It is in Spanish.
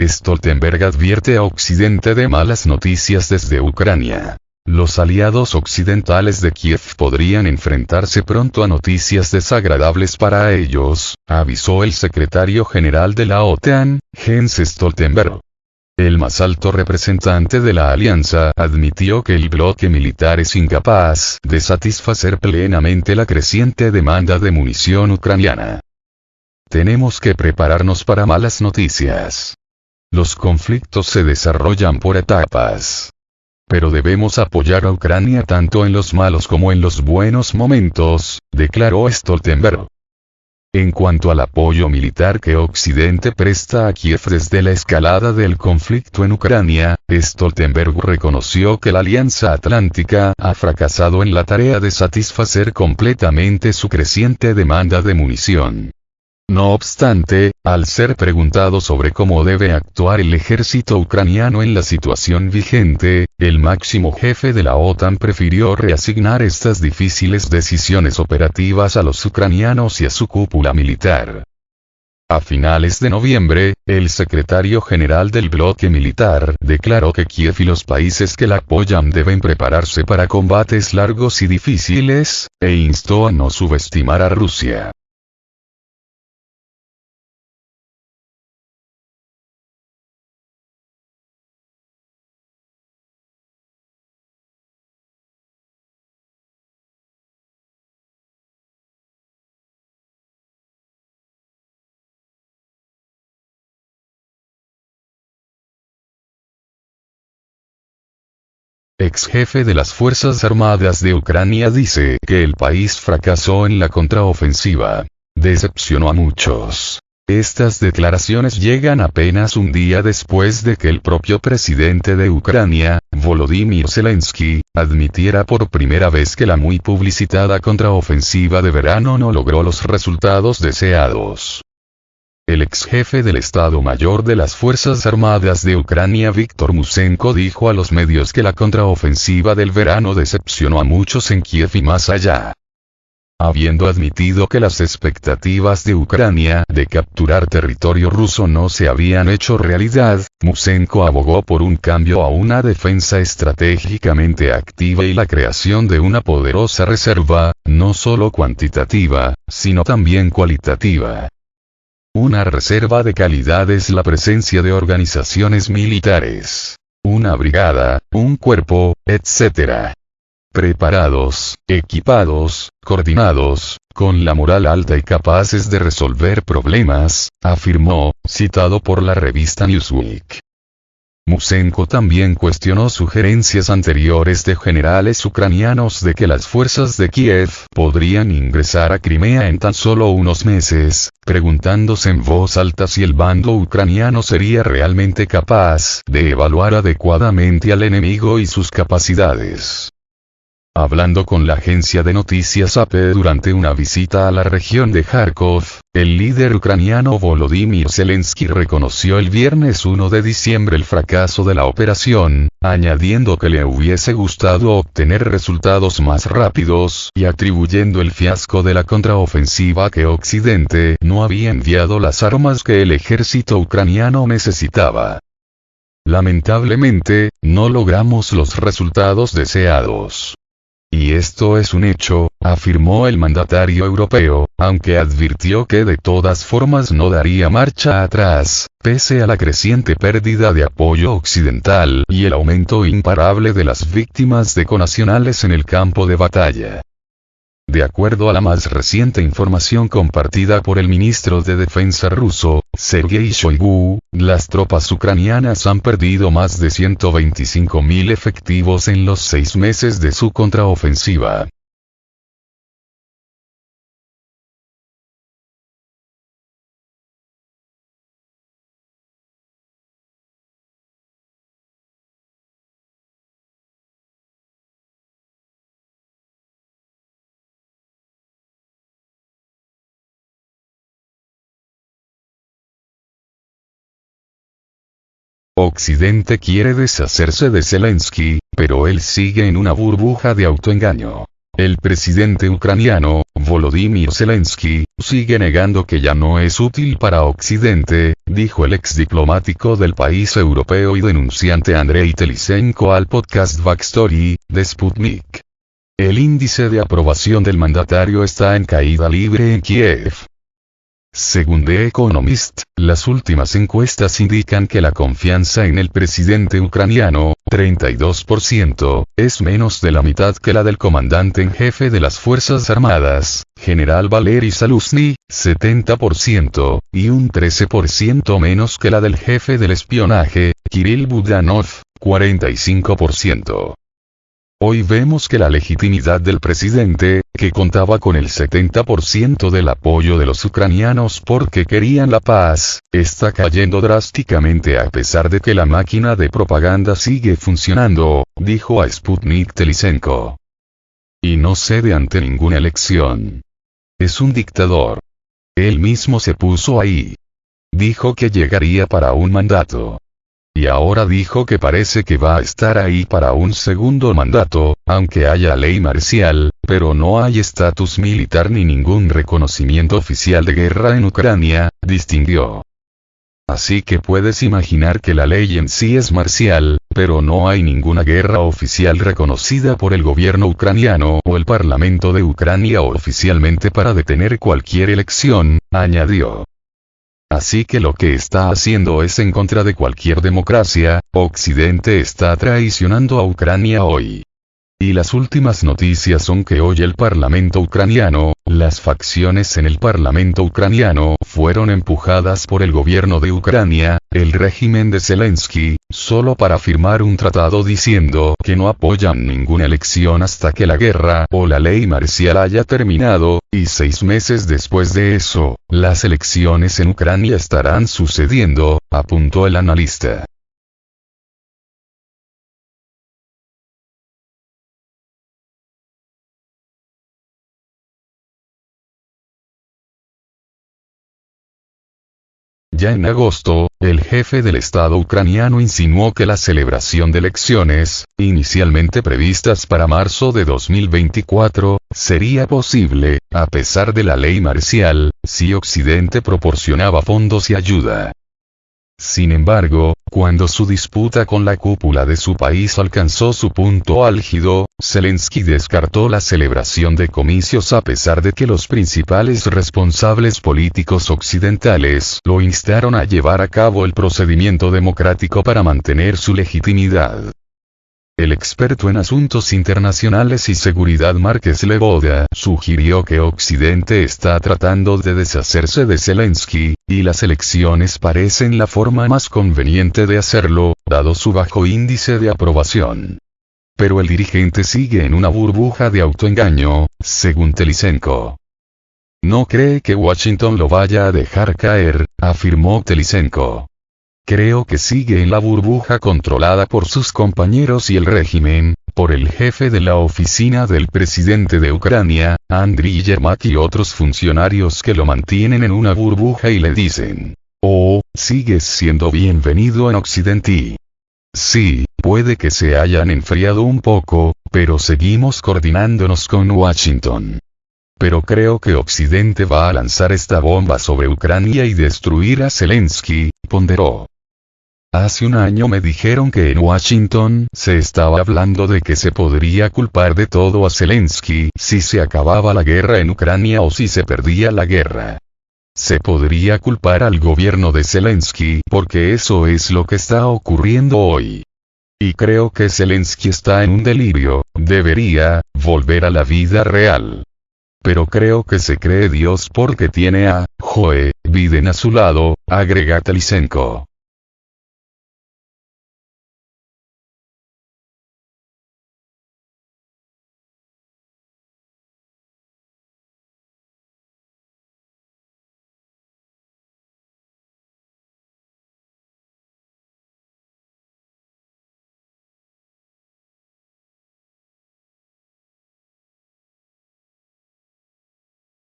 Stoltenberg advierte a Occidente de malas noticias desde Ucrania. Los aliados occidentales de Kiev podrían enfrentarse pronto a noticias desagradables para ellos, avisó el secretario general de la OTAN, Jens Stoltenberg. El más alto representante de la alianza admitió que el bloque militar es incapaz de satisfacer plenamente la creciente demanda de munición ucraniana. Tenemos que prepararnos para malas noticias. Los conflictos se desarrollan por etapas. Pero debemos apoyar a Ucrania tanto en los malos como en los buenos momentos, declaró Stoltenberg. En cuanto al apoyo militar que Occidente presta a Kiev desde la escalada del conflicto en Ucrania, Stoltenberg reconoció que la Alianza Atlántica ha fracasado en la tarea de satisfacer completamente su creciente demanda de munición. No obstante, al ser preguntado sobre cómo debe actuar el ejército ucraniano en la situación vigente, el máximo jefe de la OTAN prefirió reasignar estas difíciles decisiones operativas a los ucranianos y a su cúpula militar. A finales de noviembre, el secretario general del bloque militar declaró que Kiev y los países que la apoyan deben prepararse para combates largos y difíciles, e instó a no subestimar a Rusia. Ex jefe de las Fuerzas Armadas de Ucrania dice que el país fracasó en la contraofensiva. Decepcionó a muchos. Estas declaraciones llegan apenas un día después de que el propio presidente de Ucrania, Volodymyr Zelensky, admitiera por primera vez que la muy publicitada contraofensiva de verano no logró los resultados deseados. El ex jefe del Estado Mayor de las Fuerzas Armadas de Ucrania Víktor Yushchenko dijo a los medios que la contraofensiva del verano decepcionó a muchos en Kiev y más allá. Habiendo admitido que las expectativas de Ucrania de capturar territorio ruso no se habían hecho realidad, Yushchenko abogó por un cambio a una defensa estratégicamente activa y la creación de una poderosa reserva, no solo cuantitativa, sino también cualitativa. Una reserva de calidad es la presencia de organizaciones militares, una brigada, un cuerpo, etc. Preparados, equipados, coordinados, con la moral alta y capaces de resolver problemas, afirmó, citado por la revista Newsweek. Yushchenko también cuestionó sugerencias anteriores de generales ucranianos de que las fuerzas de Kiev podrían ingresar a Crimea en tan solo unos meses, preguntándose en voz alta si el bando ucraniano sería realmente capaz de evaluar adecuadamente al enemigo y sus capacidades. Hablando con la agencia de noticias AP durante una visita a la región de Kharkov, el líder ucraniano Volodymyr Zelensky reconoció el viernes 1 de diciembre el fracaso de la operación, añadiendo que le hubiese gustado obtener resultados más rápidos y atribuyendo el fiasco de la contraofensiva a que Occidente no había enviado las armas que el ejército ucraniano necesitaba. Lamentablemente, no logramos los resultados deseados. Y esto es un hecho, afirmó el mandatario europeo, aunque advirtió que de todas formas no daría marcha atrás, pese a la creciente pérdida de apoyo occidental y el aumento imparable de las víctimas de connacionales en el campo de batalla. De acuerdo a la más reciente información compartida por el ministro de Defensa ruso, Sergei Shoigu, las tropas ucranianas han perdido más de 125.000 efectivos en los 6 meses de su contraofensiva. Occidente quiere deshacerse de Zelensky, pero él sigue en una burbuja de autoengaño. El presidente ucraniano, Volodymyr Zelensky, sigue negando que ya no es útil para Occidente, dijo el ex diplomático del país europeo y denunciante Andrei Telisenko al podcast Backstory, de Sputnik. El índice de aprobación del mandatario está en caída libre en Kiev. Según The Economist, las últimas encuestas indican que la confianza en el presidente ucraniano, 32%, es menos de la mitad que la del comandante en jefe de las Fuerzas Armadas, general Valery Zaluzhny, 70%, y un 13% menos que la del jefe del espionaje, Kirill Budanov, 45%. Hoy vemos que la legitimidad del presidente, que contaba con el 70% del apoyo de los ucranianos porque querían la paz, está cayendo drásticamente a pesar de que la máquina de propaganda sigue funcionando, dijo a Sputnik Telisenko. Y no cede ante ninguna elección. Es un dictador. Él mismo se puso ahí. Dijo que llegaría para un mandato. Y ahora dijo que parece que va a estar ahí para un segundo mandato, aunque haya ley marcial, pero no hay estatus militar ni ningún reconocimiento oficial de guerra en Ucrania, distinguió. Así que puedes imaginar que la ley en sí es marcial, pero no hay ninguna guerra oficial reconocida por el gobierno ucraniano o el Parlamento de Ucrania oficialmente para detener cualquier elección, añadió. Así que lo que está haciendo es en contra de cualquier democracia. Occidente está traicionando a Ucrania hoy. Y las últimas noticias son que hoy el Parlamento ucraniano, las facciones en el Parlamento ucraniano fueron empujadas por el gobierno de Ucrania, el régimen de Zelensky, solo para firmar un tratado diciendo que no apoyan ninguna elección hasta que la guerra o la ley marcial haya terminado, y 6 meses después de eso, las elecciones en Ucrania estarán sucediendo, apuntó el analista. Ya en agosto, el jefe del Estado ucraniano insinuó que la celebración de elecciones, inicialmente previstas para marzo de 2024, sería posible, a pesar de la ley marcial, si Occidente proporcionaba fondos y ayuda. Sin embargo, cuando su disputa con la cúpula de su país alcanzó su punto álgido, Zelensky descartó la celebración de comicios a pesar de que los principales responsables políticos occidentales lo instaron a llevar a cabo el procedimiento democrático para mantener su legitimidad. El experto en asuntos internacionales y seguridad Marques Leboda sugirió que Occidente está tratando de deshacerse de Zelensky, y las elecciones parecen la forma más conveniente de hacerlo, dado su bajo índice de aprobación. Pero el dirigente sigue en una burbuja de autoengaño, según Telisenko. No cree que Washington lo vaya a dejar caer, afirmó Telisenko. Creo que sigue en la burbuja controlada por sus compañeros y el régimen, por el jefe de la oficina del presidente de Ucrania, Andriy Yermak y otros funcionarios que lo mantienen en una burbuja y le dicen: "Oh, sigues siendo bienvenido en Occidente". Sí, puede que se hayan enfriado un poco, pero seguimos coordinándonos con Washington. Pero creo que Occidente va a lanzar esta bomba sobre Ucrania y destruir a Zelensky, ponderó. Hace un año me dijeron que en Washington se estaba hablando de que se podría culpar de todo a Zelensky si se acababa la guerra en Ucrania o si se perdía la guerra. Se podría culpar al gobierno de Zelensky porque eso es lo que está ocurriendo hoy. Y creo que Zelensky está en un delirio, debería volver a la vida real. Pero creo que se cree Dios porque tiene a Joe Biden a su lado, agrega Telisenko.